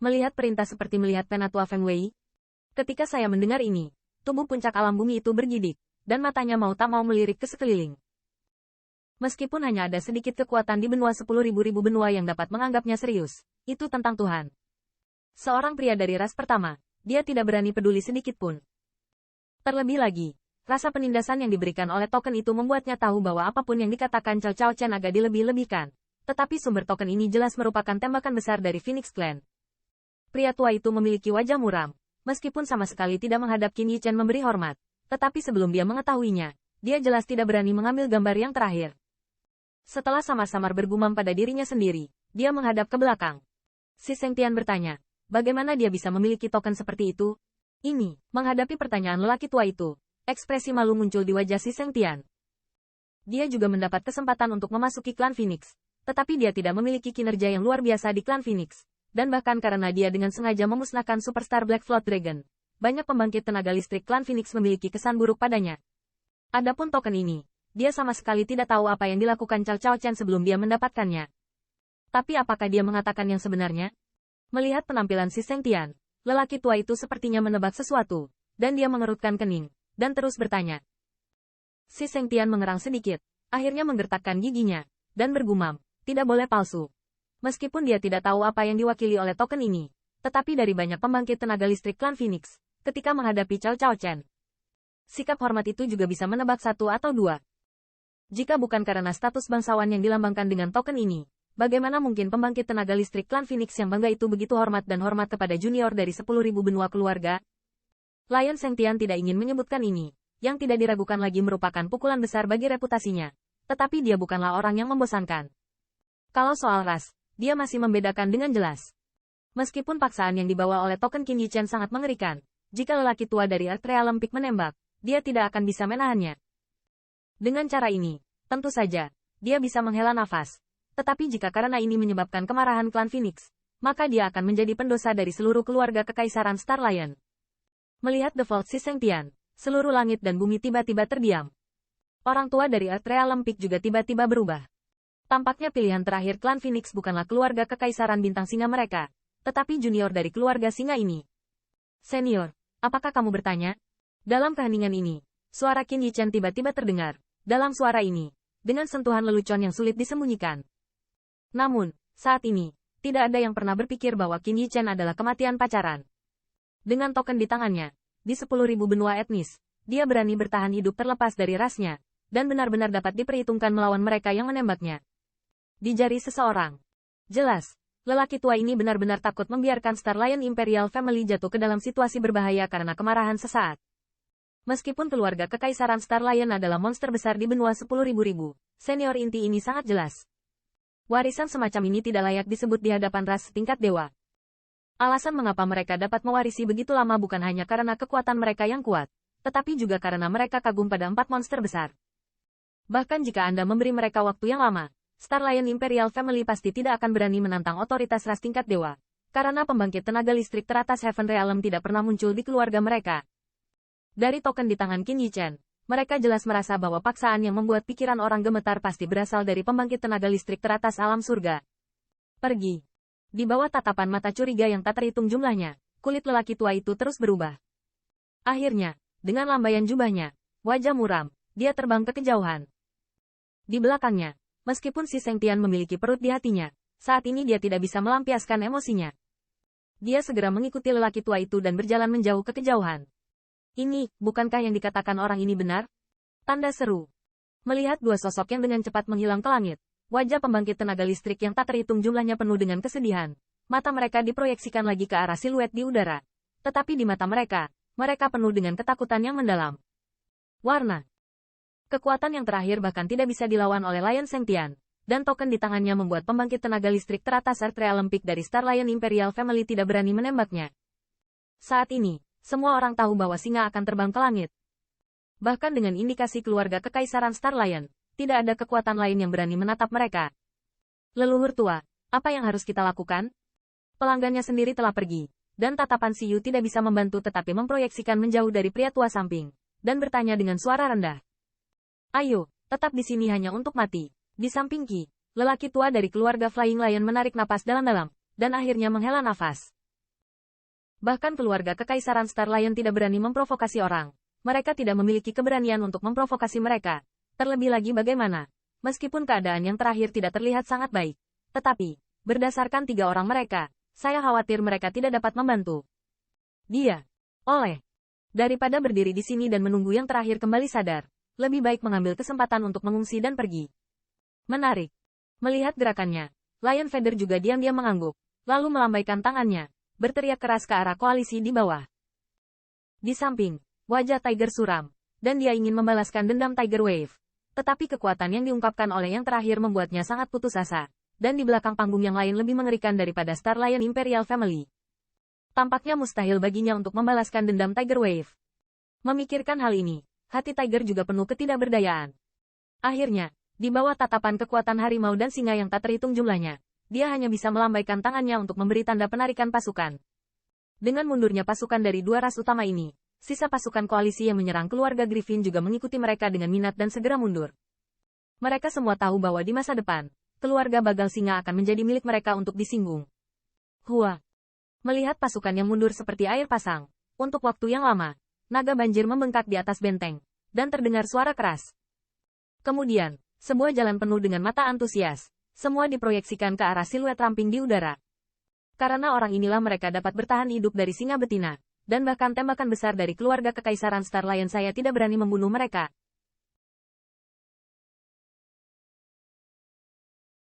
Melihat perintah seperti melihat penatua Feng Wei. Ketika saya mendengar ini, tubuh puncak alam bumi itu bergidik, dan matanya mau tak mau melirik ke sekeliling. Meskipun hanya ada sedikit kekuatan di benua 10.000 benua yang dapat menganggapnya serius, itu tentang Tuhan. Seorang pria dari ras pertama, dia tidak berani peduli sedikit pun. Terlebih lagi, rasa penindasan yang diberikan oleh token itu membuatnya tahu bahwa apapun yang dikatakan Cao Cao Chen agak dilebih-lebihkan. Tetapi sumber token ini jelas merupakan tembakan besar dari Phoenix Clan. Pria tua itu memiliki wajah muram, meskipun sama sekali tidak menghadap Qin Yi Chen memberi hormat. Tetapi sebelum dia mengetahuinya, dia jelas tidak berani mengambil gambar yang terakhir. Setelah samar-samar bergumam pada dirinya sendiri, dia menghadap ke belakang. Si Seng Tian bertanya, bagaimana dia bisa memiliki token seperti itu? Ini, menghadapi pertanyaan lelaki tua itu, ekspresi malu muncul di wajah si Seng Tian. Dia juga mendapat kesempatan untuk memasuki klan Phoenix, tetapi dia tidak memiliki kinerja yang luar biasa di klan Phoenix. Dan bahkan karena dia dengan sengaja memusnahkan Superstar Black Flood Dragon, banyak pembangkit tenaga listrik klan Phoenix memiliki kesan buruk padanya. Adapun token ini, dia sama sekali tidak tahu apa yang dilakukan Cao Cao Chen sebelum dia mendapatkannya. Tapi apakah dia mengatakan yang sebenarnya? Melihat penampilan si Seng Tian, lelaki tua itu sepertinya menebak sesuatu, dan dia mengerutkan kening, dan terus bertanya. Si Seng Tian mengerang sedikit, akhirnya menggertakkan giginya, dan bergumam, tidak boleh palsu. Meskipun dia tidak tahu apa yang diwakili oleh token ini, tetapi dari banyak pembangkit tenaga listrik klan Phoenix, ketika menghadapi Cao Cao Chen, sikap hormat itu juga bisa menebak satu atau dua. Jika bukan karena status bangsawan yang dilambangkan dengan token ini, bagaimana mungkin pembangkit tenaga listrik klan Phoenix yang bangga itu begitu hormat dan hormat kepada junior dari 10.000 benua keluarga? Lion Seng Tian tidak ingin menyebutkan ini, yang tidak diragukan lagi merupakan pukulan besar bagi reputasinya, tetapi dia bukanlah orang yang membosankan. Kalau soal ras, dia masih membedakan dengan jelas. Meskipun paksaan yang dibawa oleh token Qin Yi Chen sangat mengerikan, jika lelaki tua dari Earth Realm Peak menembak, dia tidak akan bisa menahannya. Dengan cara ini, tentu saja, dia bisa menghela nafas. Tetapi jika karena ini menyebabkan kemarahan klan Phoenix, maka dia akan menjadi pendosa dari seluruh keluarga kekaisaran Star Lion. Melihat The Vault si Seng Tian, seluruh langit dan bumi tiba-tiba terdiam. Orang tua dari Earth Realm Peak juga tiba-tiba berubah. Tampaknya pilihan terakhir klan Phoenix bukanlah keluarga kekaisaran bintang singa mereka, tetapi junior dari keluarga singa ini. Senior, apakah kamu bertanya? Dalam keheningan ini, suara Qin Yi Chen tiba-tiba terdengar. Dalam suara ini, dengan sentuhan lelucon yang sulit disembunyikan. Namun, saat ini, tidak ada yang pernah berpikir bahwa Qin Yi Chen adalah kematian pacaran. Dengan token di tangannya, di 10.000 benua etnis, dia berani bertahan hidup terlepas dari rasnya, dan benar-benar dapat diperhitungkan melawan mereka yang menembaknya. Di jari seseorang. Jelas, lelaki tua ini benar-benar takut membiarkan Star Lion Imperial Family jatuh ke dalam situasi berbahaya karena kemarahan sesaat. Meskipun keluarga kekaisaran Star Lion adalah monster besar di benua 10.000, senior inti ini sangat jelas. Warisan semacam ini tidak layak disebut di hadapan ras setingkat dewa. Alasan mengapa mereka dapat mewarisi begitu lama bukan hanya karena kekuatan mereka yang kuat, tetapi juga karena mereka kagum pada 4 monster besar. Bahkan jika Anda memberi mereka waktu yang lama, Star Lion Imperial Family pasti tidak akan berani menantang otoritas ras tingkat dewa, karena pembangkit tenaga listrik teratas Heaven Realm tidak pernah muncul di keluarga mereka. Dari token di tangan Qin Yi Chen, mereka jelas merasa bahwa paksaan yang membuat pikiran orang gemetar pasti berasal dari pembangkit tenaga listrik teratas alam surga. Pergi. Di bawah tatapan mata curiga yang tak terhitung jumlahnya, kulit lelaki tua itu terus berubah. Akhirnya, dengan lambaian jubahnya, wajah muram, dia terbang ke kejauhan. Di belakangnya, meskipun si Seng Tian memiliki perut di hatinya, saat ini dia tidak bisa melampiaskan emosinya. Dia segera mengikuti lelaki tua itu dan berjalan menjauh ke kejauhan. Ini, bukankah yang dikatakan orang ini benar? Tanda seru. Melihat dua sosok yang dengan cepat menghilang ke langit, wajah pembangkit tenaga listrik yang tak terhitung jumlahnya penuh dengan kesedihan. Mata mereka diproyeksikan lagi ke arah siluet di udara. Tetapi di mata mereka, mereka penuh dengan ketakutan yang mendalam. Warna. Kekuatan yang terakhir bahkan tidak bisa dilawan oleh Lion Seng Tian, dan token di tangannya membuat pembangkit tenaga listrik teratas Earth Realm Peak dari Star Lion Imperial Family tidak berani menembaknya. Saat ini, semua orang tahu bahwa singa akan terbang ke langit. Bahkan dengan indikasi keluarga kekaisaran Star Lion, tidak ada kekuatan lain yang berani menatap mereka. Leluhur tua, apa yang harus kita lakukan? Pelanggannya sendiri telah pergi, dan tatapan si Yu tidak bisa membantu tetapi memproyeksikan menjauh dari pria tua samping, dan bertanya dengan suara rendah. Ayo, tetap di sini hanya untuk mati. Di samping Qi, lelaki tua dari keluarga Flying Lion menarik napas dalam-dalam, dan akhirnya menghela nafas. Bahkan keluarga Kekaisaran Star Lion tidak berani memprovokasi orang. Mereka tidak memiliki keberanian untuk memprovokasi mereka. Terlebih lagi bagaimana? Meskipun keadaan yang terakhir tidak terlihat sangat baik. Tetapi, berdasarkan 3 orang mereka, saya khawatir mereka tidak dapat membantu. Daripada berdiri di sini dan menunggu yang terakhir kembali sadar, lebih baik mengambil kesempatan untuk mengungsi dan pergi. Menarik. Melihat gerakannya, Lion Feather juga diam-diam mengangguk, lalu melambaikan tangannya, berteriak keras ke arah koalisi di bawah. Di samping, wajah Tiger suram, dan dia ingin membalaskan dendam Tiger Wave. Tetapi kekuatan yang diungkapkan oleh yang terakhir membuatnya sangat putus asa, dan di belakang panggung yang lain lebih mengerikan daripada Star Lion Imperial Family. Tampaknya mustahil baginya untuk membalaskan dendam Tiger Wave. Memikirkan hal ini, hati Tiger juga penuh ketidakberdayaan. Akhirnya, di bawah tatapan kekuatan harimau dan singa yang tak terhitung jumlahnya, dia hanya bisa melambaikan tangannya untuk memberi tanda penarikan pasukan. Dengan mundurnya pasukan dari 2 ras utama ini, sisa pasukan koalisi yang menyerang keluarga Griffin juga mengikuti mereka dengan minat dan segera mundur. Mereka semua tahu bahwa di masa depan, keluarga Bagal Singa akan menjadi milik mereka untuk disinggung. Melihat pasukan yang mundur seperti air pasang, untuk waktu yang lama, naga banjir membengkak di atas benteng, dan terdengar suara keras. Kemudian, sebuah jalan penuh dengan mata antusias, semua diproyeksikan ke arah siluet ramping di udara. Karena orang inilah mereka dapat bertahan hidup dari singa betina, dan bahkan tembakan besar dari keluarga Kekaisaran Star Lion saya tidak berani membunuh mereka,